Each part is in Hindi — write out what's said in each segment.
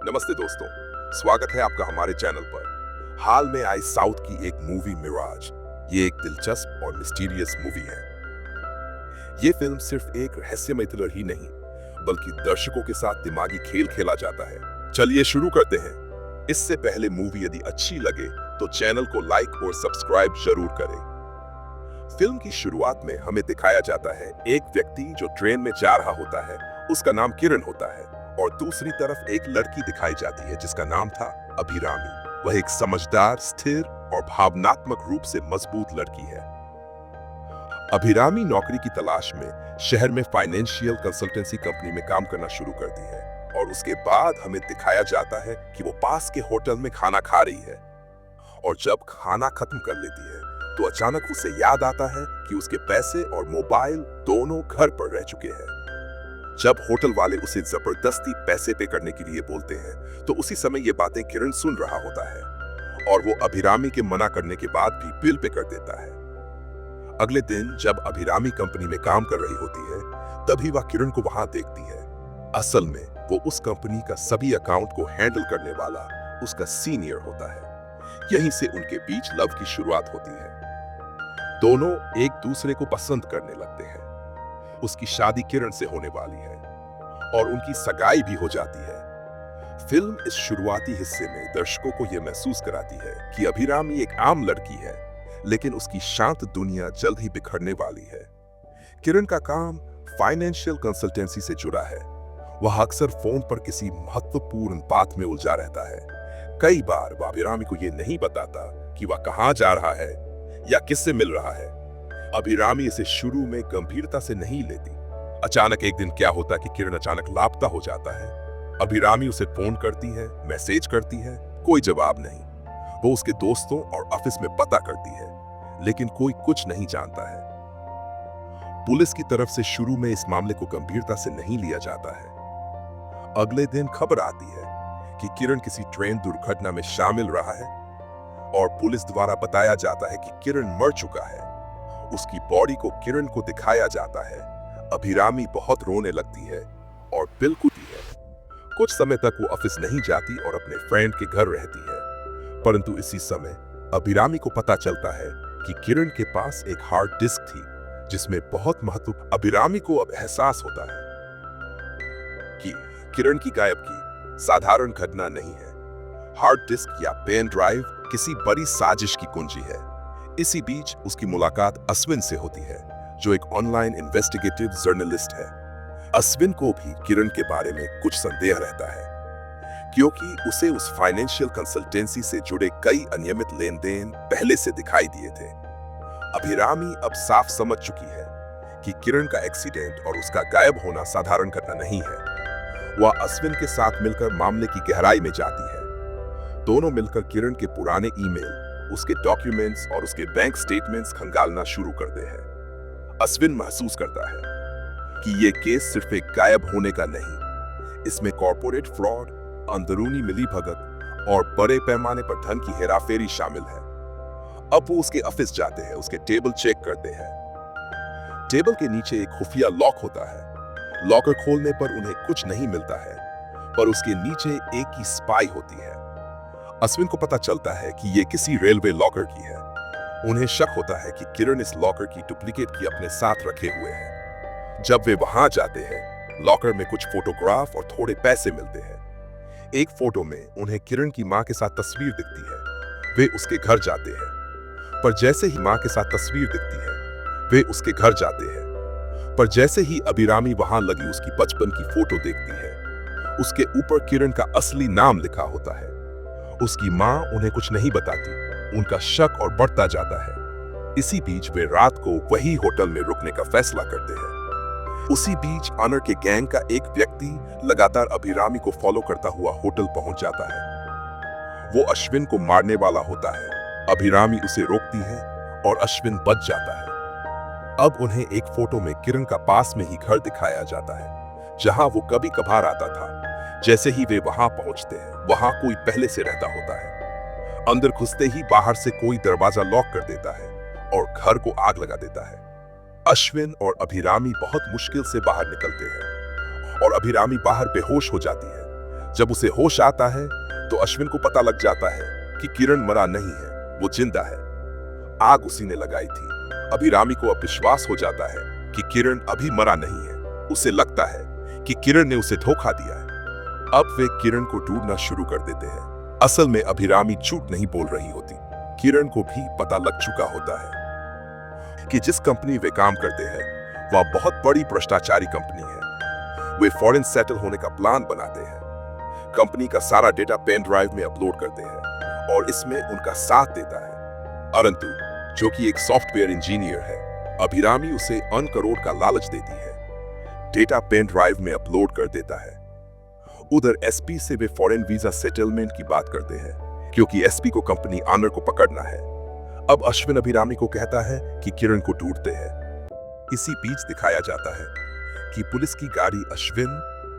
नमस्ते दोस्तों, स्वागत है आपका हमारे चैनल पर। हाल में आई साउथ की एक मूवी मिराज। ये एक दिलचस्प और मिस्टीरियस मूवी है। ये फिल्म सिर्फ एक रहस्यमय थ्रिलर ही नहीं, बल्कि दर्शकों के साथ दिमागी खेल खेला जाता है। चलिए शुरू करते हैं। इससे पहले मूवी यदि अच्छी लगे तो चैनल को लाइक और सब्सक्राइब जरूर करें। फिल्म की शुरुआत में हमें दिखाया जाता है एक व्यक्ति जो ट्रेन में जा रहा होता है। उसका नाम किरण होता है और दूसरी तरफ एक लड़की दिखाई जाती है जिसका नाम था अभिरामी। वह एक समझदार, स्थिर और भावनात्मक रूप से मजबूत लड़की है। अभिरामी नौकरी की तलाश में शहर में फाइनेंशियल कंसल्टेंसी कंपनी में काम करना शुरू करती है और उसके बाद हमें दिखाया जाता है कि वो पास के होटल में खाना खा रही है। और जब खाना खत्म कर लेती है तो अचानक उसे याद आता है कि उसके पैसे और मोबाइल दोनों घर पर रह चुके हैं। जब होटल वाले उसे जबरदस्ती पैसे पे करने के लिए बोलते हैं तो उसी समय ये बातें किरण सुन रहा होता है और वो अभिरामी के मना करने के बाद भी बिल पे कर देता है। अगले दिन जब अभिरामी कंपनी में काम कर रही होती है तभी वह किरण को वहां देखती है। असल में वो उस कंपनी का सभी अकाउंट को हैंडल करने वाला उसका सीनियर होता है। यहीं से उनके बीच लव की शुरुआत होती है। दोनों एक दूसरे को पसंद करने लगते हैं। उसकी शादी किरण से होने वाली है और उनकी सगाई भी हो जाती है। फिल्म इस शुरुआती हिस्से में दर्शकों को यह महसूस कराती है कि अभिरामी एक आम लड़की है, लेकिन उसकी शांत दुनिया जल्द ही बिखरने वाली है। किरण का काम फाइनेंशियल कंसल्टेंसी से जुड़ा है। वह अक्सर फोन पर किसी महत्वपूर्ण बात में उलझा रहता है। कई बार वह अभिरामी को यह नहीं बताता कि वह कहां जा रहा है या किससे मिल रहा है। अभिरामी इसे शुरू में गंभीरता से नहीं लेती। अचानक एक दिन क्या होता कि किरण अचानक लापता हो जाता है। अभिरामी उसे फोन करती है, मैसेज करती है, कोई जवाब नहीं। वो उसके दोस्तों और ऑफिस में पता करती है, लेकिन कोई कुछ नहीं जानता है। पुलिस की तरफ से शुरू में इस मामले को गंभीरता से नहीं लिया जाता है। अगले दिन खबर आती है कि किरण किसी ट्रेन दुर्घटना में शामिल रहा है और पुलिस द्वारा बताया जाता है कि किरण मर चुका है। उसकी बॉडी को किरण को दिखाया जाता है। अभिरामी बहुत रोने लगती है और बिल्कुल है। कुछ समय तक वो ऑफिस नहीं जाती और अपने फ्रेंड के घर रहती है। परंतु इसी समय अभिरामी को पता चलता है कि किरण के पास एक हार्ड डिस्क थी जिसमें बहुत महत्व। अभिरामी को अब एहसास होता है कि किरण की गायब की साधारण घटना नहीं है। हार्ड डिस्क या पेन ड्राइव किसी बड़ी साजिश की कुंजी है। इसी बीच उसकी मुलाकात अश्विन से होती है, जो एक ऑनलाइन इन्वेस्टिगेटिव जर्नलिस्ट है। अश्विन को भी किरण के बारे में कुछ संदेह रहता है, क्योंकि उसे उस फाइनेंशियल कंसल्टेंसी से जुड़े कई अनियमित लेन-देन पहले से दिखाई दिए थे। अभिरामी अब साफ समझ चुकी है कि किरण का एक्सीडेंट और उसका गायब होना साधारण घटना नहीं है। वह अश्विन के साथ मिलकर मामले की गहराई में जाती है। दोनों मिलकर किरण के पुराने ईमेल, उसके डॉक्यूमेंट्स और उसके बैंक स्टेटमेंट्स खंगालना शुरू करते हैं। अश्विन महसूस करता है कि यह केस सिर्फ एक गायब होने का नहीं, इसमें कॉर्पोरेट फ्रॉड, अंदरूनी मिलीभगत और बड़े पैमाने पर धन की हेराफेरी शामिल है। अब वो उसके ऑफिस जाते हैं, उसके टेबल चेक करते हैं। टेबल के नीचे एक खुफिया लॉक होता है। लॉकर खोलने पर उन्हें कुछ नहीं मिलता है, पर उसके नीचे एक ही स्पाई होती है। अश्विन को पता चलता है कि यह किसी रेलवे लॉकर की है। उन्हें शक होता है कि किरण इस लॉकर की डुप्लीकेट की अपने साथ रखे हुए है। जब वे वहां जाते हैं, लॉकर में कुछ फोटोग्राफ और थोड़े पैसे मिलते हैं। एक फोटो में उन्हें किरण की मां के साथ तस्वीर दिखती है। वे उसके घर जाते हैं, पर जैसे ही मां के साथ तस्वीर दिखती है, वे उसके घर जाते हैं, पर जैसे ही अभिरामी वहां लगी उसकी बचपन की फोटो देखती है, उसके ऊपर किरण का असली नाम लिखा होता है। उसकी मां उन्हें कुछ नहीं बताती। उनका शक और बढ़ता जाता है। इसी बीच वे रात को वही होटल में रुकने का फैसला करते हैं। उसी बीच ऑनर के गैंग का एक व्यक्ति लगातार अभिरामी को फॉलो करता हुआ होटल पहुंच जाता है। वो अश्विन को मारने वाला होता है। अभिरामी उसे रोकती है और अश्विन बच जाता है। अब उन्हें एक फोटो में किरण का पास में ही घर दिखाया जाता है, जहां वो कभी कभार आता था। जैसे ही वे वहां पहुंचते हैं, वहां कोई पहले से रहता होता है। अंदर घुसते ही बाहर से कोई दरवाजा लॉक कर देता है और घर को आग लगा देता है। अश्विन और अभिरामी बहुत मुश्किल से बाहर निकलते हैं और अभिरामी बाहर बेहोश हो जाती है। जब उसे होश आता है तो अश्विन को पता लग जाता है कि किरण मरा नहीं है, वो जिंदा है। आग उसी ने लगाई थी। अभिरामी को अब विश्वास हो जाता है कि किरण अभी मरा नहीं है। उसे लगता है कि किरण ने उसे धोखा दिया है। अब वे किरण को ढूंढना शुरू कर देते हैं। असल में अभिरामी झूठ नहीं बोल रही होती। किरण को भी पता लग चुका होता है कि जिस कंपनी वे काम करते हैं वह बहुत बड़ी भ्रष्टाचारी कंपनी है। वे फॉरेन सेटल होने का प्लान बनाते हैं, कंपनी का सारा डेटा पेन ड्राइव में अपलोड करते हैं और इसमें उनका साथ देता है अरंतु, जो कि एक सॉफ्टवेयर इंजीनियर है। अभिरामी उसे अन करोड़ का लालच देती है, डेटा पेन ड्राइव में अपलोड कर देता है। उधर एसपी से वे फॉरेन वीजा सेटलमेंट की बात करते हैं क्योंकि एसपी को कंपनी ऑनर को पकड़ना है। अब अश्विन अभिरामी को कहता है कि किरण को ढूंढते हैं। इसी बीच दिखाया जाता है कि पुलिस की गाड़ी अश्विन,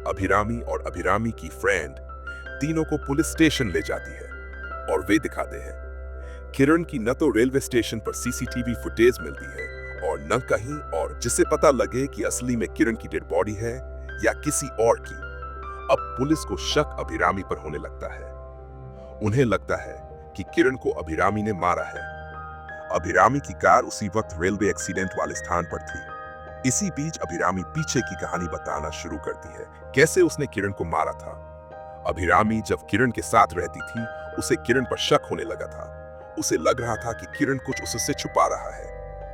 अभिरामी और अभिरामी की फ्रेंड तीनों को पुलिस स्टेशन ले जाती है और वे दिखाते हैं किरण की न तो रेलवे स्टेशन पर सीसीटीवी फुटेज मिलती है और न कहीं और जिससे पता लगे कि असली में किरण की डेड बॉडी है या किसी और की। अब पुलिस को शक अभिरामी पर होने लगता है। उन्हें लगता है कि किरण को अभिरामी ने मारा है। अभिरामी की कार उसी वक्त रेलवे एक्सीडेंट वाले स्थान पर थी। इसी बीच अभिरामी पीछे की कहानी बताना शुरू करती है, कैसे उसने किरण को मारा था। अभिरामी जब किरण के साथ रहती थी उसे किरण पर शक होने लगा था। उसे लग रहा था कि किरण कुछ उससे छुपा रहा है।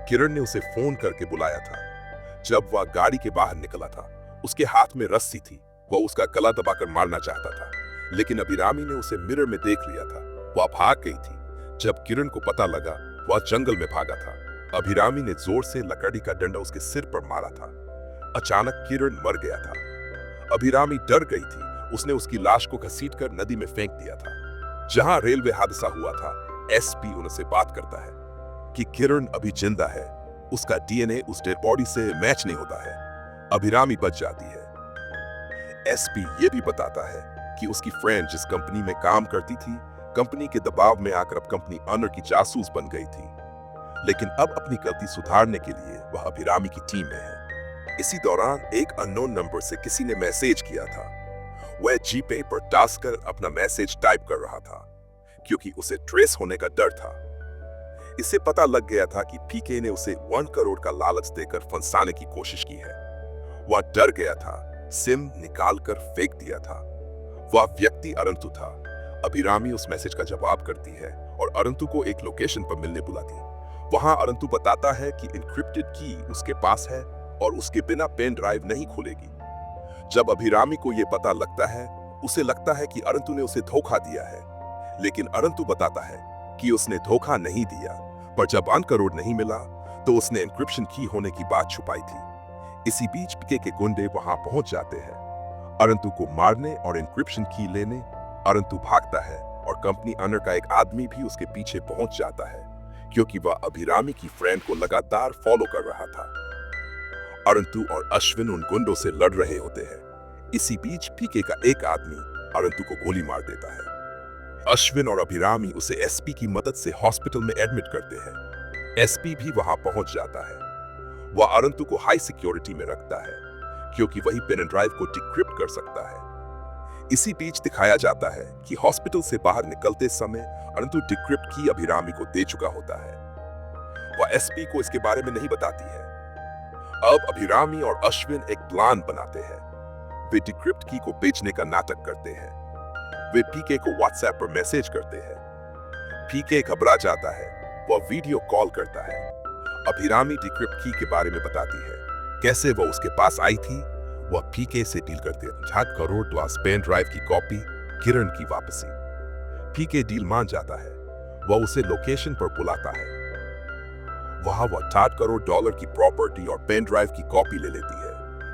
किरण ने उसे फोन करके बुलाया था। जब वह गाड़ी के बाहर निकला था उसके हाथ में रस्सी थी। वह उसका गला दबाकर मारना चाहता था, लेकिन अभिरामी ने उसे मिरर में देख लिया था। वह भाग गई थी। जब किरण को पता लगा वह जंगल में भागा था। अभिरामी ने जोर से लकड़ी का डंडा उसके सिर पर मारा था। अचानक किरण मर गया था। अभिरामी डर गई थी। उसने उसकी लाश को घसीटकर नदी में फेंक दिया था। जहां रेलवे हादसा हुआ था, एसपी उनसे बात करता है कि किरण अभी जिंदा है, उसका डीएनए उस डेड बॉडी से मैच नहीं होता है। अभिरामी बच जाती है। एसपी ये भी बताता है कि उसकी फ्रेंड जिस कंपनी में काम करती थी, कंपनी के दबाव में आकर अब कंपनी ऑनर की जासूस बन गई थी, लेकिन अब अपनी गलती सुधारने के लिए वह अभिरामी की टीम में है। इसी दौरान एक अननोन नंबर से किसी ने मैसेज किया था। वह जीपे पर टास्क कर अपना मैसेज टाइप कर रहा था क्योंकि उसे ट्रेस होने का डर था। इसे पता लग गया था कि पीके ने उसे 1 करोड़ का लालच देकर फंसाने की कोशिश की है। वह डर गया था, सिम निकालकर फेंक दिया था। वह व्यक्ति अरंतु था। अभिरामी उस मैसेज का जवाब करती है और अरंतु को एक लोकेशन पर मिलने बुलाती है। वहां अरंतु बताता है कि इनक्रिप्टेड की उसके पास है और उसके बिना पेन ड्राइव नहीं खुलेगी। जब अभिरामी को यह पता लगता है, उसे लगता है कि अरंतु ने उसे धोखा दिया है, लेकिन अरंतु बताता है कि उसने धोखा नहीं दिया, पर जब 1 करोड़ नहीं मिला तो उसने एन्क्रिप्शन की होने की बात छुपाई थी। इसी बीच पीके के गुंडे वहां पहुंच जाते हैं अरंतु को मारने और एन्क्रिप्शन की लेने। अरंतु भागता है और कंपनी ऑनर का एक आदमी भी उसके पीछे पहुंच जाता है क्योंकि वह अभिरामी की फ्रेंड को लगातार फॉलो कर रहा था। अरंतु और अश्विन उन गुंडों से लड़ रहे होते हैं। इसी बीच पीके का एक आदमी अरंतु को गोली मार देता है। अश्विन और अभिरामी उसे एसपी की मदद से हॉस्पिटल में एडमिट करते हैं। एसपी भी वहां पहुंच जाता है। वह अरंतु को हाई सिक्योरिटी में रखता है क्योंकि वही पेन ड्राइव को डिक्रिप्ट कर सकता है। इसी बीच दिखाया जाता है कि हॉस्पिटल से बाहर निकलते समय अरंतु डिक्रिप्ट की अभिरामी को दे चुका होता है। वह एसपी को इसके बारे में नहीं बताती है। अब अभिरामी और अश्विन एक प्लान बनाते हैं। वे डिक्रिप्ट की को बेचने का नाटक करते हैं। वे पीके को व्हाट्सएप पर मैसेज करते हैं। पीके घबरा जाता है। वह वीडियो कॉल करता है। अभिरामी डिक्रिप्ट की के बारे में बताती है, कैसे वह उसके पास आई थी। वह पीके से डील करते हैं 8 करोड़ $, पेन ड्राइव की कॉपी, किरण की वापसी। पीके डील मान जाता है। वह उसे लोकेशन पर बुलाता है। वहां वह $8 करोड़ की प्रॉपर्टी और पेन ड्राइव की कॉपी ले लेती है।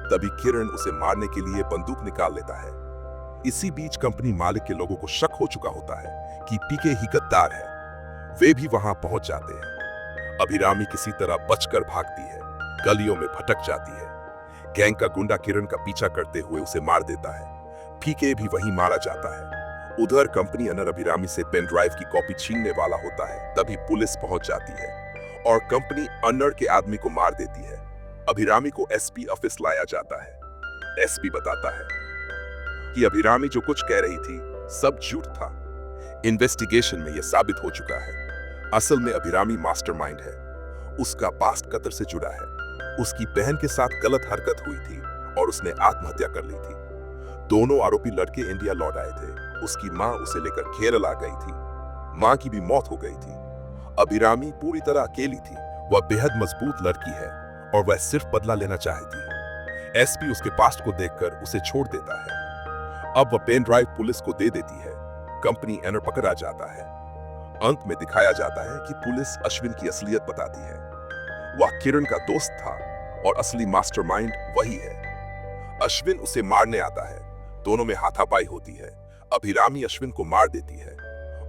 तभी किरण उसे मारने के लिए बंदूक निकाल लेता है। इसी बीच कंपनी मालिक के लोगों को शक हो चुका होता है कि पीके ही गद्दार है। वे भी वहां पहुंच जाते हैं। अभिरामी किसी तरह बचकर भागती है, गलियों में भटक जाती है। गैंग का गुंडा किरण का पीछा करते हुए उसे मार देता है। पीके भी वहीं मारा जाता है। उधर कंपनी अनर अभिरामी से पेन ड्राइव की कॉपी छीनने वाला होता है। तभी पुलिस पहुंच जाती है और कंपनी अनर के आदमी को मार देती है। अभिरामी को एसपी ऑफिस लाया जाता है। एसपी बताता है, कि अभिरामी जो कुछ कह रही थी सब झूठ था। इन्वेस्टिगेशन में यह साबित हो चुका है, असल में अभिरामी मास्टरमाइंड है। उसका पास्ट कत्ल से जुड़ा है। उसकी बहन के साथ गलत हरकत हुई थी और उसने आत्महत्या कर ली थी। दोनों आरोपी लड़के इंडिया लौट आए थे। उसकी मां उसे लेकर केरल आ गई थी। मां की भी मौत हो गई थी। अभिरामी पूरी तरह अकेली थी। वह बेहद मजबूत लड़की है और वह सिर्फ बदला लेना चाहती है। एसपी उसके पास्ट को देखकर उसे छोड़ देता है। अब वह पेन ड्राइव पुलिस को दे देती है। कंपनी एनर पकड़ा जाता है। अंत में दिखाया जाता है कि पुलिस अश्विन की असलियत बताती है। वह किरण का दोस्त था और असली मास्टरमाइंड वही है। अश्विन उसे मारने आता है। दोनों में हाथापाई होती है। अभिरामी अश्विन को मार देती है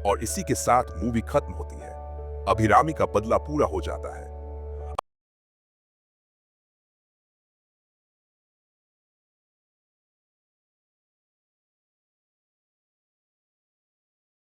और इसी के साथ मूवी खत्म होती है। अभिरामी का बदला पूरा हो जाता है।